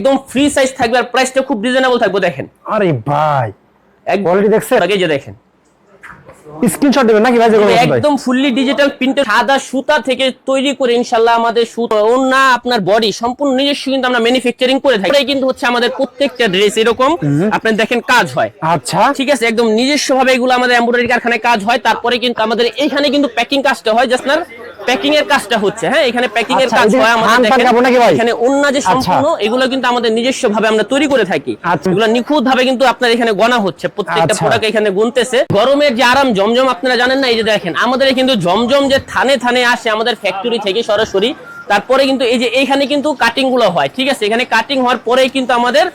একদম free size থাকবে আর প্রাইসটা খুব রিজনেবল থাকবে। দেখেন আরে ভাই এক কোয়ালিটি দেখছেন? আগে যে দেখেন স্ক্রিনশট দিবেন নাকি ভাই? যেগুলো একদম ফুললি ডিজিটাল প্রিন্টেড সাদা সুতা থেকে তৈরি করে ইনশাআল্লাহ আমাদের সুতা ওন্না আপনার বডি সম্পূর্ণ নিজস্ব কিন্তু আমরা ম্যানুফ্যাকচারিং করে থাকি। এটাই কিন্তু হচ্ছে আমাদের প্রত্যেকটা ড্রেস এরকম আপনি দেখেন কাজ হয়। আচ্ছা ঠিক আছে, একদম নিজস্ব ভাবে এগুলো আমাদের এমব্রয়ডারি কারখানায় কাজ হয়। তারপরে কিন্তু আমাদের এখানে কিন্তু প্যাকিং কাজটা হয়, জাস্ট না প্যাকিং এর কাজটা হচ্ছে। হ্যাঁ, এখানে প্যাকিং এর কাজ হয় আমাদের। দেখেন এখানে ওন্না যে সম্পূর্ণ এগুলো কিন্তু আমাদের নিজস্ব ভাবে আমরা তৈরি করে থাকি। এগুলো নিখুঁত ভাবে কিন্তু আপনার এখানে গণা হচ্ছে, প্রত্যেকটা প্রোডাক্ট এখানে গুনতেছে। গরমের যে আরাম জমজম আপনারা জানেন না, এই যে দেখেন আমাদের কিন্তু জমজম যে থানে থানে আসে আমাদের ফ্যাক্টরি থেকে সরাসরি। তারপরে কিন্তু এই যে এইখানে কিন্তু কাটিং গুলো হয়। ঠিক আছে, এখানে কাটিং হওয়ার পরেই কিন্তু আমাদের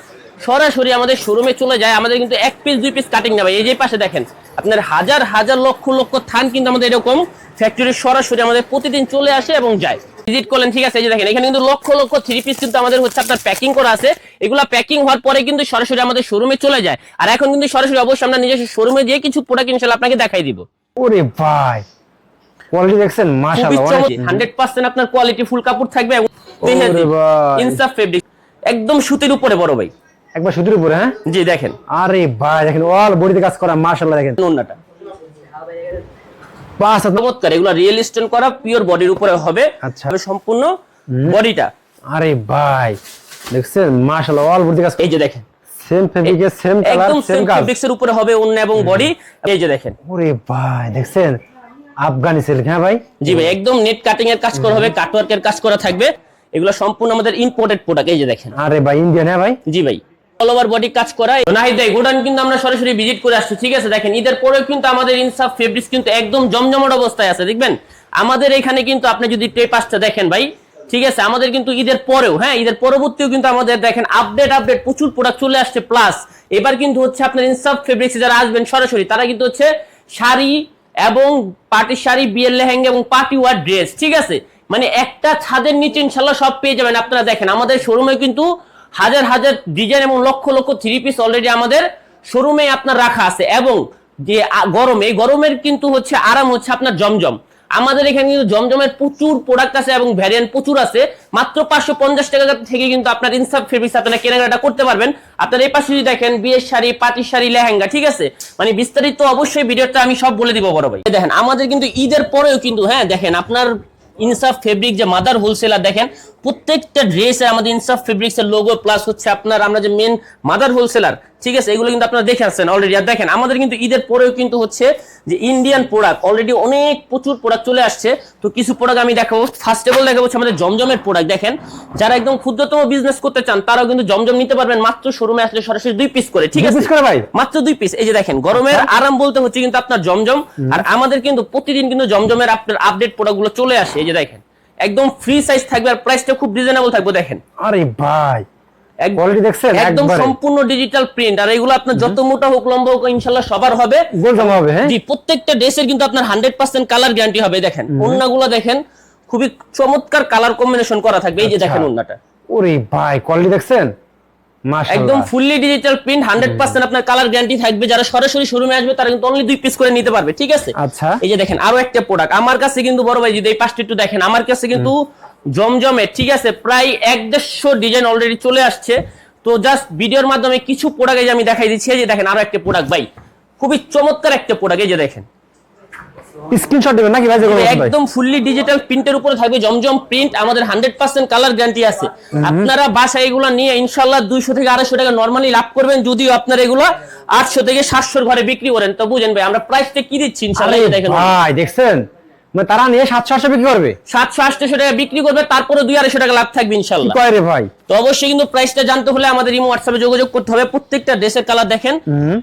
সরাসরি আমাদের শোরুমে চলে যায়। আমাদের কিন্তু এক পিস দুই পিস কাটিং যাবে। এই যে পাশে দেখেন আপনার হাজার হাজার লক্ষ লক্ষ থান কিন্তু আমাদের এরকম ফ্যাক্টরি সরাসরি আমাদের প্রতিদিন চলে আসে এবং যায়। ভিজিট করলেন, ঠিক আছে, এই যে দেখেন এখানে কিন্তু লক্ষ লক্ষ থ্রি পিস কিন্তু আমাদের হচ্ছে আপনার প্যাকিং করা আছে। এগুলা প্যাকিং হওয়ার পরে কিন্তু সরাসরি আমাদের শোরুমে চলে যায়। আর এখন কিন্তু সরাসরি অবশ্যই আমরা নিজস্ব শোরুমে গিয়ে কিছু প্রোডাক্ট ইনশাআল্লাহ আপনাকে দেখাই দিব। ওরে ভাই কোয়ালিটি দেখছেন মাশাআল্লাহ 100% আপনার কোয়ালিটি ফুল কাপড় থাকবে এবং ইনসাফ ফেব্রিক একদম সুতির উপরে বড় ভাই, একবার সুতির উপরে। হ্যাঁ জি দেখেন। আরে ভাই দেখেন অল বডিতে কাজ করা মাশাআল্লাহ। দেখেন ওন্নাটা চমৎকার, এগুলো রিয়েল স্টোন করা পিওর বডির উপরে হবে। আচ্ছা সম্পূর্ণ বডিটা। আরে ভাই দেখছেন মাশাআল্লাহ অল বডিতে কাজ। এই যে দেখেন সেম ফেব্রিকে সেম কালার একদম সেম কাজ ফেব্রিক্সের উপরে হবে ওন্না এবং বডি। এই যে দেখেন ওরে ভাই দেখছেন আফগানি সিল্ক। হ্যাঁ ভাই জি ভাই, একদম নেট কাটিং এর কাজ করা হবে, কাটওয়ার্কের কাজ করা থাকবে। এগুলো সম্পূর্ণ আমাদের ইম্পোর্টেড প্রোডাক্ট। এই যে দেখেন আরে ভাই ইন্ডিয়ান। হ্যাঁ ভাই জি ভাই, অল ওভার বডি কাজ করা। নাহিদ ভাই গোডাউন কিন্তু আমরা সরাসরি ভিজিট করে আসছি। ঠিক আছে, দেখেন ঈদের পরেও কিন্তু আমাদের ইনসাফ ফেব্রিক্স কিন্তু একদম জমজমাট অবস্থায় আছে। দেখবেন আমাদের এখানে কিন্তু আপনি যদি টে পাঁচটা দেখেন ভাই, ঠিক আছে, আমাদের কিন্তু ঈদের পরেও, হ্যাঁ ঈদের পরবর্তীও কিন্তু আমাদের দেখেন আপডেট প্রচুর প্রোডাক্ট চলে আসছে। প্লাস এবার কিন্তু হচ্ছে আপনার ইনসাফ ফেব্রিক্স যারা আসবেন সরাসরি তারা কিন্তু হচ্ছে শাড়ি এবং পার্টি শাড়ি, বিয়ের লেহেঙ্গা এবং পার্টি ওয়ার ড্রেস। ঠিক আছে, মানে একটা ছাদের নিচে ইনশাআল্লাহ সব পেয়ে যাবেন আপনারা। দেখেন আমাদের শোরুমে কিন্তু হাজার হাজার ডিজাইন এবং lakh lakh three piece already আমাদের শোরুমে আপনার রাখা আছে। এবং যে গরমের কিন্তু হচ্ছে আরাম হচ্ছে আপনার জমজম। আমাদের এখানে কিন্তু জমজমের প্রচুর প্রোডাক্ট আছে এবং ভ্যারিয়েন্ট প্রচুর আছে। মাত্র 550 টাকা থেকে কিন্তু আপনার ইনসাফ ফেব্রিক্স আপনারা কেনাকাটা করতে পারবেন। আপনারা এই পাশে যদি দেখেন বিয়ের শাড়ি, পার্টি শাড়ি, লেহেঙ্গা। ঠিক আছে, মানে বিস্তারিত অবশ্যই ভিডিওটা আমি সব বলে দিব বড় ভাই। দেখেন আমাদের কিন্তু ঈদের পরেও কিন্তু, হ্যাঁ দেখেন আপনার ইনসাফ ফেব্রিক যে মাদার হোলসেলার, দেখেন প্রত্যেকটা ড্রেসে আমাদের ইনসাফ ফেব্রিক্স এর লোগো প্লাস হচ্ছে আপনার আমরা যে মেন মাদার হোলসেলার। ঠিক আছে, এগুলো কিন্তু আপনারা দেখে আসছেন অলরেডি। আর দেখেন আমাদের কিন্তু ঈদের পরেও কিন্তু হচ্ছে যে ইন্ডিয়ান প্রোডাক্ট অলরেডি অনেক প্রচুর প্রোডাক্ট চলে আসছে। তো কিছু প্রোডাক্ট আমি দেখাবো। ফার্স্ট অফ অল দেখাবো আমাদের জমজমের প্রোডাক্ট। দেখেন যারা একদম ক্ষুদ্রতম বিজনেস করতে চান তারাও কিন্তু জমজম নিতে পারবেন মাত্র শোরুমে আসলে সরাসরি 2 পিস করে। ঠিক আছে ভাই, মাত্র 2 পিস। এই যে দেখেন গরমের আরাম বলতে হচ্ছে কিন্তু আপনার জমজম। আর আমাদের কিন্তু প্রতিদিন কিন্তু জমজমের আপনার আপডেট প্রোডাক্ট গুলো চলে আসে। এই যে দেখেন একদম ফ্রি সাইজ থাকবে আর প্রাইসটা খুব রিজনেবল থাকবে। দেখেন আরে ভাই কোয়ালিটি দেখছেন একদম সম্পূর্ণ ডিজিটাল প্রিন্ট। আর এগুলো আপনার যত মোটা হোক লম্বা হোক ইনশাআল্লাহ সবার হবে, গোল জামা হবে। হ্যাঁ জি, প্রত্যেকটা ড্রেসের কিন্তু আপনার 100% কালার গ্যারান্টি হবে। দেখেন ওন্নাগুলো দেখেন খুবই চমৎকার কালার কম্বিনেশন করা থাকবে। এই যে দেখেন ওন্নাটা, ওরে ভাই কোয়ালিটি দেখছেন মাশাআল্লাহ একদম ফুললি ডিজিটাল প্রিন্ট, 100% আপনার কালার গ্যারান্টি থাকবে। যারা সরাসরি শোরুমে আসবে তারা কিন্তু অনলি 2 পিস করে নিতে পারবে। ঠিক আছে, আচ্ছা এই যে দেখেন আরো একটা প্রোডাক্ট আমার কাছে কিন্তু বড় ভাই যদি এই পাশটা একটু দেখেন, আমার কাছে কিন্তু জমজমে, ঠিক আছে, প্রায় 150 ডিজাইন অলরেডি চলে আসছে। তো জাস্ট ভিডিওর মাধ্যমে কিছু প্রোডাক্ট আমি দেখাই দিচ্ছি। এই যে দেখেন আরো একটা প্রোডাক্ট ভাই, খুবই চমৎকার একটা প্রোডাক্ট। এই যে দেখেন স্ক্রিনশট দিবেন নাকি ভাই? যেগুলো একদম ফুললি ডিজিটাল প্রিন্টের উপরে থাকবে জমজম প্রিন্ট। আমাদের 100% কালার গ্যারান্টি আছে। আপনারা বাসায় এগুলো নিয়ে ইনশাআল্লাহ 200 থেকে 250 টাকা নরমালি লাভ করবেন। যদিও আপনারা এগুলো 800 থেকে 700 ঘরে বিক্রি করেন, তো বুঝেন ভাই আমরা প্রাইসটা কি দিচ্ছি ইনশাআল্লাহ। এই দেখেন ভাই দেখছেন মানে তারা নিয়ে 700 বিক্রি করবে, 700-800 টাকা বিক্রি করবে, তারপরে 200-250 টাকা লাভ থাকবে ইনশাআল্লাহ। কয় রে ভাই? তো অবশ্যই কিন্তু প্রাইসটা জানতে হলে আমাদের ইমো হোয়াটসঅ্যাপে যোগাযোগ করতে হবে। প্রত্যেকটা ড্রেসের কালার দেখেন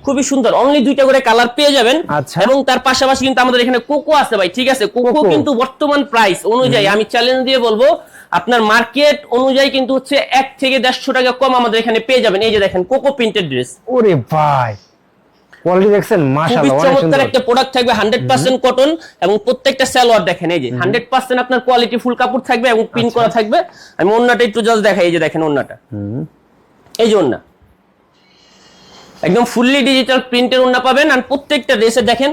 খুবই সুন্দর, অনলি 2টা করে কালার পেয়ে যাবেন। এবং তার পাশাপাশি কিন্তু আমাদের এখানে কোকো আছে ভাই। ঠিক আছে, কোকো কিন্তু বর্তমান প্রাইস অনুযায়ী আমি চ্যালেঞ্জ দিয়ে বলবো আপনার মার্কেট অনুযায়ী কিন্তু হচ্ছে 1 থেকে 150 টাকা কম আমাদের এখানে পেয়ে যাবেন। এই যে দেখেন কোকো প্রিন্টেড ড্রেস। ওরে ভাই কোয়ালিটি দেখছেন মাশাআল্লাহ খুবই চমৎকার একটা প্রোডাক্ট থাকবে, 100% কটন এবং প্রত্যেকটা সালোয়ার দেখেন এই যে 100% আপনার কোয়ালিটি ফুল কাপড় থাকবে এবং প্রিন্ট করা থাকবে। আমি ওন্নাটা একটু জাস্ট দেখাই। এই যে দেখেন ওন্নাটা, এই যে ওন্না একদম ফুললি ডিজিটাল প্রিন্টের ওন্না পাবেন। আর প্রত্যেকটা ড্রেসে দেখেন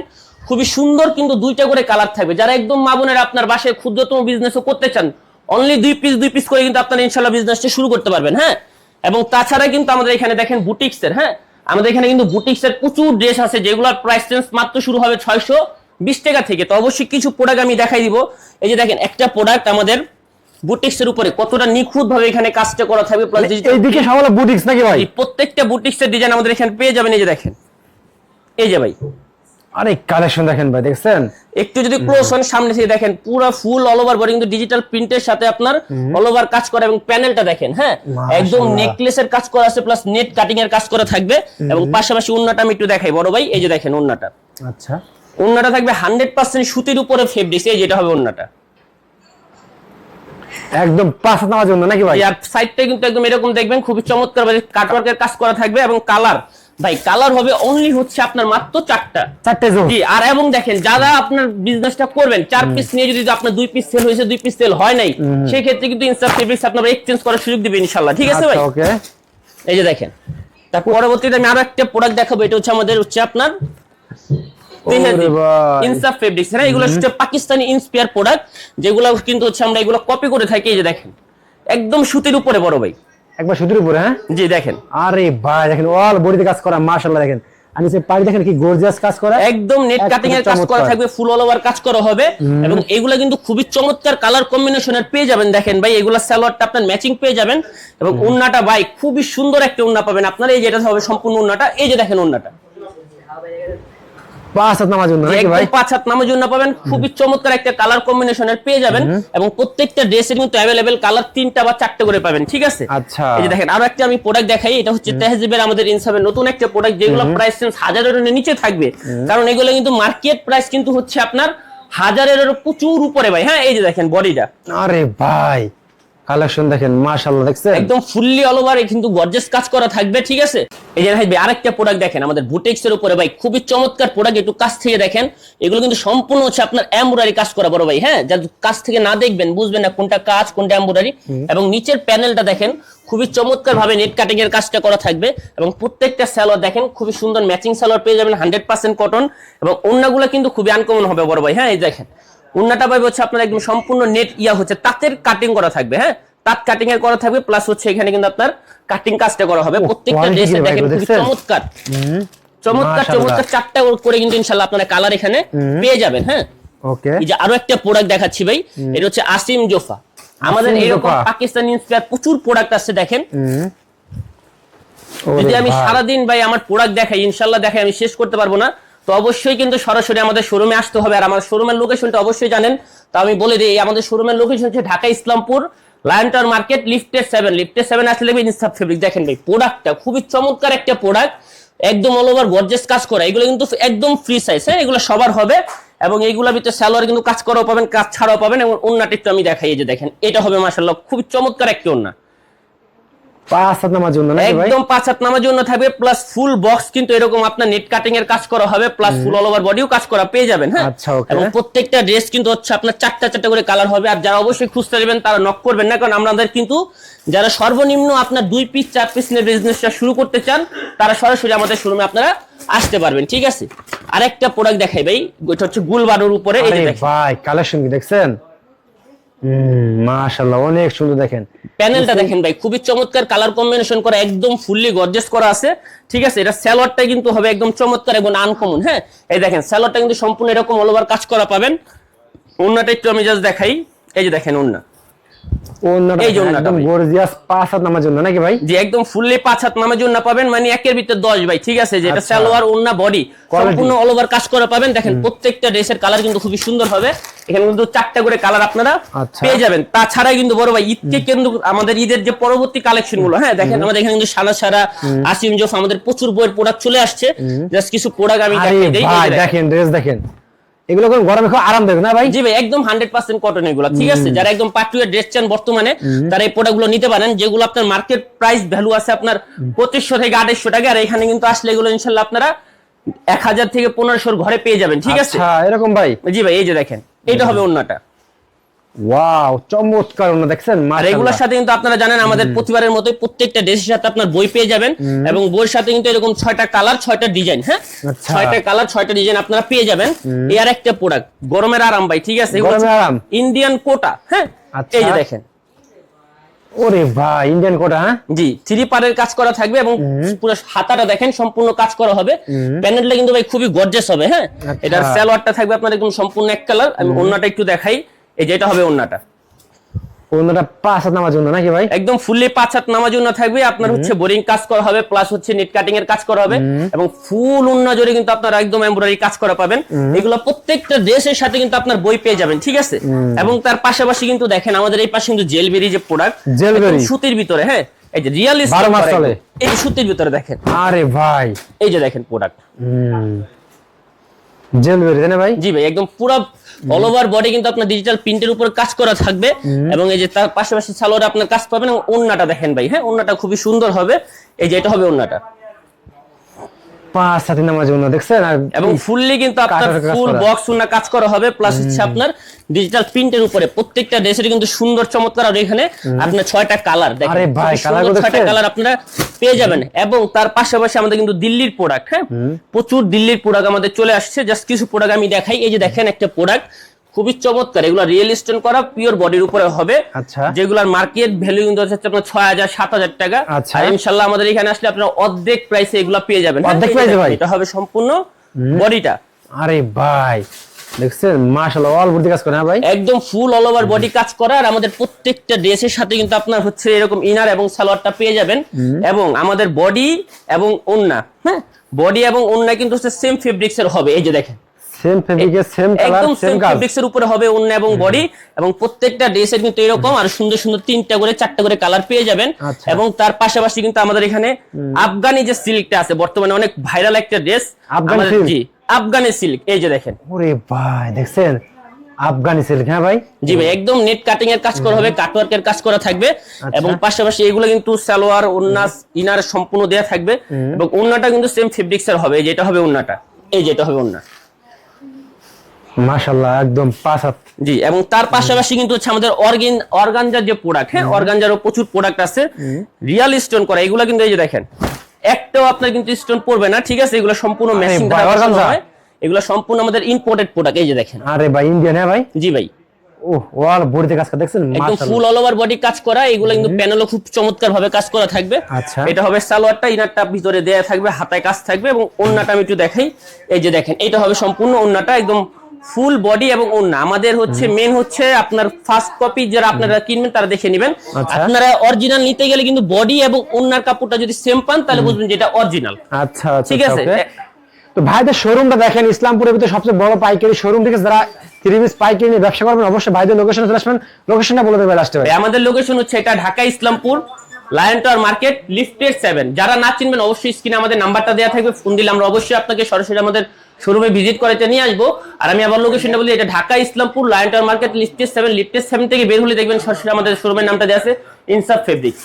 খুবই সুন্দর কিন্তু 2টা করে কালার থাকবে। যারা একদম মা বোনেরা আপনার বাসায় ক্ষুদ্রতম বিজনেসও করতে চান, অনলি 2 পিস করে কিন্তু আপনারা ইনশাআল্লাহ বিজনেসটা শুরু করতে পারবেন। হ্যাঁ, এবং তাছাড়া কিন্তু আমাদের এখানে দেখেন বুটিক্সের, হ্যাঁ আমাদের এখানে কিন্তু বুটিক্সের প্রচুর ড্রেস আছে যেগুলোর প্রাইস রেঞ্জ মাত্র শুরু হবে 620 টাকা থেকে। তো অবশ্যই কিছু প্রোডাক্ট আমি দেখাই দিব। এই যে দেখেন একটা প্রোডাক্ট আমাদের বুটিক্সের উপরে কতটা নিখুঁত ভাবে এখানে কাজটা করা থাকবে, প্লাস এইদিকে সবগুলো বুটিক্স নাকি ভাই? প্রত্যেকটা বুটিক্সের ডিজাইন আমাদের এখানে পেয়ে যাবেন। এই যে দেখেন, এই যে ভাই আরে কালেকশন দেখেন ভাই, দেখছেন একটু যদি ক্লোজ হন সামনে থেকে দেখেন পুরো ফুল অল ওভার বডি কিন্তু ডিজিটাল প্রিন্টের সাথে আপনার অল ওভার কাজ করা, এবং প্যানেলটা দেখেন, হ্যাঁ একদম নেকলেসের কাজ করা আছে, প্লাস নেট কাটিং এর কাজ করা থাকবে। এবং পাশাপাশি ওন্নাটা আমি একটু দেখাই বড় ভাই, এই যে দেখেন ওন্নাটা, আচ্ছা ওন্নাটা থাকবে 100% সুতির উপরে ফেব্রিক্স, এই যেটা হবে ওন্নাটা একদম 5 হাত নামার জন্য নাকি ভাই? আর সাইডটা কিন্তু একদম এরকম দেখবেন খুবই চমৎকার ভাবে কাটওয়ার্কের কাজ করা থাকবে। এবং কালার ভাই কালার হবে অনলি হচ্ছে আপনার মাত্র 4টা জোন। জি, আর এবং দেখেন যারা আপনার বিজনেসটা করবেন 4 পিস নিয়ে যদি আপনার 2 পিস সেল হয়েছে 2 পিস সেল হয় নাই, সেই ক্ষেত্রে কিন্তু ইনসাফ ফেব্রিক্স আপনারা এক্সচেঞ্জ করার সুযোগ দিবেন ইনশাআল্লাহ, ঠিক আছে ভাই? ওকে, এই যে দেখেন, তার পরবর্তীতে আমি আরো একটা প্রোডাক্ট দেখাবো। এটা হচ্ছে আমাদের হচ্ছে আপনার ইনসাফ ফেব্রিক্স, হ্যাঁ এগুলো হচ্ছে পাকিস্তানি ইন্সপায়ার প্রোডাক্ট যেগুলো কিন্তু হচ্ছে আমরা এগুলো কপি করে থাকি। এই যে দেখেন একদম সুতির উপরে বড় ভাই, একবার সুতির উপরে, হ্যাঁ জি দেখেন। আরে ভাই দেখেন অল বডিতে কাজ করা, মাশাআল্লাহ দেখেন। আর নিচে পাড়ি দেখেন কি গর্জিয়াস কাজ করা, একদম নেট কাটিং এর কাজ করা থাকবে, ফুল অল ওভার কাজ করা হবে। এবং এগুলা কিন্তু খুবই চমৎকার কালার কম্বিনেশনের পেয়ে যাবেন। দেখেন ভাই এগুলা সালোয়ারটা আপনার ম্যাচিং পেয়ে যাবেন, এবং ওন্নাটা ভাই খুবই সুন্দর একটা ওন্না পাবেন আপনারা। এই যেটা হবে সম্পূর্ণ ওন্নাটা, এই যে দেখেন ওন্নাটা 5 হাত নামার জন্য নাকি ভাই? 5 হাত নামার জন্য পাবেন, খুবই চমৎকার একটা কালার কম্বিনেশনের পেয়ে যাবেন। এবং প্রত্যেকটা ড্রেসের কিন্তু अवेलेबल কালার 3টা বা 4টা করে পাবেন, ঠিক আছে? আচ্ছা, এই যে দেখেন আরো একটা আমি প্রোডাক্ট দেখাই। এটা হচ্ছে তেহজিবের আমাদের ইনসাফের নতুন একটা প্রোডাক্ট যেগুলো প্রাইস রেঞ্জ 1000 এর নিচে থাকবে, কারণ এগুলো কিন্তু মার্কেট প্রাইস কিন্তু হচ্ছে আপনার 1000 এর প্রচুর উপরে ভাই। হ্যাঁ এই যে দেখেন বডিটা, আরে ভাই কালেকশন দেখেন মাশাআল্লাহ, দেখছেন একদম ফুললি অল ওভার কিন্তু গর্জিয়াস কাজ করা থাকবে, ঠিক আছে? এই যে ভাই আরেকটা প্রোডাক্ট দেখেন আমাদের বুটিক্স এর উপরে ভাই, খুবই চমৎকার প্রোডাক্ট, একটু কাছ থেকে দেখেন। এগুলো কিন্তু সম্পূর্ণ হচ্ছে আপনার এমব্রয়ডারি কাজ করা বড় ভাই, হ্যাঁ যারা কাছ থেকে না দেখবেন বুঝবেন না কোনটা কাজ কোনটা এমব্রয়ডারি। এবং নিচের প্যানেলটা দেখেন খুবই চমৎকার ভাবে নেট কাটিং এর কাজটা করা থাকবে। এবং প্রত্যেকটা সালোয়ার দেখেন খুবই সুন্দর ম্যাচিং সালোয়ার পেয়ে যাবেন 100% কটন। এবং ওন্নাগুলো কিন্তু খুবই আনকমন হবে বড় ভাই। হ্যাঁ এই দেখেন ওন্নাটা ভাই হচ্ছে আপনার একদম সম্পূর্ণ নেট হচ্ছে তাঁতের কাটিং করা থাকবে, হ্যাঁ তাঁত কাটিং এর করা থাকবে, প্লাস হচ্ছে এখানে কিন্তু আপনার কাটিং কাজটা করা হবে। প্রত্যেকটা ড্রেসে দেখেন খুবই চমৎকার চমৎকার চমৎকার 4টা করে কিন্তু ইনশাআল্লাহ আপনারা কালার এখানে পেয়ে যাবেন। হ্যাঁ ওকে, এই যে আরো একটা প্রোডাক্ট দেখাচ্ছি ভাই, এটা হচ্ছে আসিম জোফা। আমাদের এরকম পাকিস্তানি ইন্সপায়ার প্রচুর প্রোডাক্ট আছে দেখেন। যদি আমি সারাদিন ভাই আমার প্রোডাক্ট দেখাই ইনশাআল্লাহ দেখাই আমি শেষ করতে পারবো না। তো অবশ্যই কিন্তু সরাসরি আমাদের শোরুমে আসতে হবে। আর আমাদের শোরুমের লোকেশনটা অবশ্যই জানেন, তো আমি বলে দিই আমাদের শোরুমের লোকেশন হচ্ছে Dhaka Islampur lion tower market লিফটের 7 আসলে ইনসাফ ফেব্রিক। দেখেন ভাই প্রোডাক্টটা খুবই চমৎকার একটা প্রোডাক্ট, একদম অল ওভার গর্জিয়াস কাজ করা। এগুলো কিন্তু একদম ফ্রি সাইজ, হ্যাঁ এগুলো সবার হবে। এবং এইগুলোর ভিতরে সালোয়ার কিন্তু কাজ করাও পাবেন, কাজ ছাড়াও পাবেন। এবং ওন্নাটা একটু আমি দেখাই, এই যে দেখেন এটা হবে মাশাআল্লাহ খুবই চমৎকার একটা ওন্না, 5 হাত নামার জন্য নাকি ভাই? একদম 5 হাত নামার জন্য থাকবে, প্লাস ফুল বক্স কিন্তু এরকম আপনার নেট কাটিং এর কাজ করা হবে, প্লাস ফুল অল ওভার বডিও কাজ করা পেয়ে যাবেন। হ্যাঁ আচ্ছা, ওকে। এবং প্রত্যেকটা ড্রেস কিন্তু হচ্ছে আপনার 4টা করে কালার হবে। আর যারা অবশ্যই খুঁজতে নেবেন তারা নক করবেন না, কারণ আমাদের কিন্তু যারা সর্বনিম্ন আপনার 2 পিস 4 পিস নিয়ে বিজনেসটা শুরু করতে চান তারা সরাসরি আমাদের শোরুমে আপনারা আসতে পারবেন, ঠিক আছে? আরেকটা প্রোডাক্ট দেখাই ভাই, এটা হচ্ছে গুলবারুর উপরে। এই যে দেখেন ভাই কালেকশন কি দেখছেন, মাশাআল্লাহ অনেক সুন্দর। দেখেন প্যানেলটা দেখেন ভাই খুবই চমৎকার কালার কম্বিনেশন করা, একদম ফুললি গর্জিয়াস করা আছে, ঠিক আছে? এটা সালোয়ারটা কিন্তু হবে একদম চমৎকার এবং আনকমন। হ্যাঁ এই দেখেন সালোয়ারটা কিন্তু সম্পূর্ণ এরকম অল ওভার কাজ করা পাবেন। ওন্নাটা একটু আমি জাস্ট দেখাই, এই যে দেখেন ওন্না, এই যে ওন্নাটা একদম গর্জিয়াস 5 হাত নামার জন্য নাকি ভাই? জি একদম ফুললি 5 হাত নামার জন্য পাবেন, মানে একের ভিতরে 10 ভাই, ঠিক আছে? যেটা সালোয়ার ওন্না বডি সম্পূর্ণ অল ওভার কাজ করা পাবেন। দেখেন প্রত্যেকটা ড্রেসের কালার কিন্তু খুবই সুন্দর হবে, এখানে কিন্তু 4টা করে কালার আপনারা পেয়ে যাবেন। তাছাড়া কিন্তু বড় ভাই ঈদকে কিন্তু আমাদের ঈদের যে পরবর্তী কালেকশন গুলো, হ্যাঁ দেখেন আমাদের এখানে কিন্তু সারা আসিম জোফ আমাদের প্রচুর বইয়ের প্রোডাক্ট চলে আসছে। জাস্ট কিছু প্রোডাক্ট আমি দেখাই দেই। ভাই দেখেন ড্রেস দেখেন, এগুলো কোন গরমে খুব আরামদায়ক না ভাই? জি ভাই একদম 100% কটন এগুলো, ঠিক আছে? যারা একদম পাটুয়া ড্রেস চান বর্তমানে তারা এই প্রোডাক্টগুলো নিতে পারেন, যেগুলো আপনার মার্কেট প্রাইস ভ্যালু আছে আপনার 2500 থেকে 2800 টাকা। আর এখানে কিন্তু আসলে এগুলো ইনশাআল্লাহ আপনারা 1000 থেকে 1500 ঘরে পেয়ে যাবেন, ঠিক আছে? আচ্ছা এরকম ভাই? জি ভাই এই যে দেখেন এটা হবে ওন্নাটা। ওয়াও চমৎকার ওন্না, দেখছেন আর এগুলোর সাথে কিন্তু আপনারা জানেন আমাদের প্রতিবারের মতোই প্রত্যেকটা ড্রেসের সাথে আপনার বই পেয়ে যাবেন। এবং বইয়ের সাথে কিন্তু এরকম 6টা কালার 6টা ডিজাইন, হ্যাঁ 6টা কালার 6টা ডিজাইন আপনারা পেয়ে যাবেন। এই আর একটা প্রোডাক্ট গরমের আরাম ভাই, ঠিক আছে? গরমের আরাম ইন্ডিয়ান কোটা, হ্যাঁ এই যে দেখেন ওরে ভাই ইন্ডিয়ান কোটা, হ্যাঁ জি, 3 পারের কাজ করা থাকবে এবং পুরো হাতাটা দেখেন সম্পূর্ণ কাজ করা হবে। প্যানেলটা কিন্তু ভাই খুবই গর্জিয়াস হবে। হ্যাঁ, আচ্ছা। এটার সালোয়ারটা থাকবে আপনার একদম সম্পূর্ণ এক কালার। আমি ওন্নাটা একটু দেখাই, এই যে এটা হবে ওন্নাটা, ওনাটা 5 হাত নামার জন্য নাকি ভাই? একদম ফুললি 5 হাত নামাজ ওন্না থাকবে। আপনার হচ্ছে বোরিং কাজ করা হবে, প্লাস হচ্ছে নেট কাটিং এর কাজ করা হবে এবং ফুল ওন্না জুড়ে কিন্তু আপনারা একদম এমব্রয়ডারি কাজ করা পাবেন। এগুলো প্রত্যেকটা ড্রেসের সাথে কিন্তু আপনার বই পেয়ে যাবেন, ঠিক আছে? এবং তার পাশাপাশি কিন্তু দেখেন আমাদের এই পাশে কিন্তু জেলবেরি যে প্রোডাক্ট, জেলবেরি সুতির ভিতরে, হ্যাঁ এই যে রিয়ালিস্টিক 12 মাস চলে, এই সুতির ভিতরে দেখেন, আরে ভাই এই যে দেখেন প্রোডাক্ট জেলবেরি তাই না ভাই? জি ভাই, একদম পুরো অল ওভার বডি কিন্তু আপনার ডিজিটাল প্রিন্টের উপর কাজ করা থাকবে এবং এই যে তার পাশাপাশি সালোয়ারে আপনার কাজ পাবেন এবং ওন্নাটা দেখেন ভাই, হ্যাঁ ওন্নাটা খুবই সুন্দর হবে। এই যে এটা হবে ওন্নাটা 5 হাত নামার জন্য, দেখছেন? আর এবং ফুললি কিন্তু আপনার কাটার কাজ ফুল করা। বক্স ওন্না কাজ করা হবে, প্লাস হচ্ছে আপনার ডিজিটাল প্রিন্টের উপরে প্রত্যেকটা ড্রেসের কিন্তু সুন্দর চমৎকার। আর এখানে আপনার 6টা কালার দেখেন, আরে ভাই, খুবই কালার সুন্দর গুলো 6টা দেখছেন? কালার আপনারা পেয়ে যাবেন। এবং তার পাশাপাশি আমাদের কিন্তু দিল্লির প্রোডাক্ট, হ্যাঁ প্রচুর দিল্লির প্রোডাক্ট আমাদের চলে আসছে। জাস্ট কিছু প্রোডাক্ট আমি দেখাই। এই যে দেখেন একটা প্রোডাক্ট খুবই চমৎকার, এগুলো রিয়েল স্টোন করা পিওর বডির উপরে হবে। আচ্ছা। যেগুলোর মার্কেট ভ্যালু কিন্তু হচ্ছে আপনার 6000 7000 টাকা। আচ্ছা। আর ইনশাআল্লাহ আমাদের এখানে আসলে আপনারা অর্ধেক প্রাইসে এগুলো পেয়ে যাবেন। হ্যাঁ, অর্ধেক এই যে প্রাইসে দেখেন, ভাই? এটা হবে সম্পূর্ণ বডিটা, আরে ভাই দেখছেন মাশাআল্লাহ অল বডি কাজ করে না ভাই? একদম ফুল অল ওভার বডি কাজ করা। আর আমাদের প্রত্যেকটা ড্রেসের সাথে কিন্তু আপনার হচ্ছে এরকম ইনার এবং সালোয়ারটা পেয়ে যাবেন। এবং আমাদের বডি এবং ওন্না, হ্যাঁ বডি এবং ওন্না কিন্তু হচ্ছে সেম ফেব্রিক্স এর হবে। এই যে দেখেন সেম ফেব্রিকে সেম কালার একদম সেম সেম কাজ, ফেব্রিক্স এর উপরে হবে ওন্না এবং বডি। এবং প্রত্যেকটা ড্রেসের কিন্তু এরকম আর সুন্দর সুন্দর 3টা করে 4টা করে কালার পেয়ে যাবেন। আচ্ছা। এবং তার পাশাপাশি কিন্তু আমাদের এখানে আফগানি যে সিল্কটা আছে বর্তমানে অনেক ভাইরাল একটা ড্রেস, আফগানি সিল্ক? জি আফগানি সিল্ক, এই যে দেখেন। ওরে ভাই দেখছেন আফগানি সিল্ক, হ্যাঁ ভাই? জি ভাই, একদম নেট কাটিং এর কাজ করা হবে, কাটওয়ার্কের কাজ করা থাকবে। এবং পাশাপাশি এগুলো কিন্তু সালোয়ার ওন্না ইনার সম্পূর্ণ দেয়া থাকবে এবং ওন্নাটা কিন্তু সেম ফেব্রিক্স এর হবে। যেটা হবে ওন্নাটা, এই যেটা হবে ওন্না, মাশাআল্লাহ একদম 5 হাত। জি। এবং তার পাশাপাশি কিন্তু হচ্ছে আমাদের অর্গানজার যে প্রোডাক্ট, হ্যাঁ অর্গানজারও প্রচুর প্রোডাক্ট আছে রিয়াল স্টোন করা। এগুলো কিন্তু এই যে দেখেন একটাও আপনার কিন্তু স্টোন পড়বে না, ঠিক আছে? এগুলো সম্পূর্ণ মেশিং ভাই, দ্বারা organza? হয়। এগুলো সম্পূর্ণ আমাদের ইম্পোর্টেড প্রোডাক্ট, এই যে দেখেন। আরে ভাই ইন্ডিয়ান, হ্যাঁ ভাই? জি ভাই, ওহ অল বডিতে কাজ করে, দেখছেন একদম মাশাআল্লাহ। ফুল অল ওভার বডি কাজ করা। এগুলো কিন্তু প্যানেলও খুব চমৎকার ভাবে কাজ করা থাকবে। আচ্ছা। এটা হবে সালোয়ারটা, ইনারটা ভিতরে দেয়া থাকবে, হাতায় কাজ থাকবে এবং ওন্নাটা আমি একটু দেখাই। এই যে দেখেন এটা হবে সম্পূর্ণ ওন্নাটা, একদম ফুল বডি এবং ওন্না। আমাদের হচ্ছে মেন হচ্ছে আপনার ফার্স্ট কপি যারা আপনারা কিনবেন তারা দেখে নেবেন। আচ্ছা। আপনারা অরিজিনাল নিতে গেলে কিন্তু বডি এবং ওন্নার কাপড়টা যদি সেম পান তাহলে বুঝবেন যে এটা অরিজিনাল, আচ্ছা আচ্ছা ঠিক আছে? okay। তো ভাইদের শোরুমটা দেখেন, ইসলামপুরের ভিতরে সবচেয়ে বড় পাইকারি শোরুম, ঠিক আছে? যারা 3 পিস পাইকারি নিয়ে ব্যবসা করবেন অবশ্যই ভাইদের লোকেশনে চলে আসবেন। লোকেশনটা বলে দেবে লাস্টে ভাই। আমাদের লোকেশন হচ্ছে এটা Dhaka Islampur lion tower market lifted 7। যারা না চিনবেন অবশ্যই স্ক্রিনে আমাদের নাম্বারটা দেওয়া থাকবে, ফোন দিলে আমরা অবশ্যই আপনাকে সরাসরি আমাদের শোরুমে ভিজিট করাতে নিয়ে আসবো। আর আমি আবার লোকেশনটা বলি, এটা Dhaka Islampur lion tower market lifted 7। Lifted 7 থেকে বের হলে দেখবেন সরাসরি আমাদের শোরুমের নামটা দেওয়া আছে ইনসাফ ফেব্রিক্স।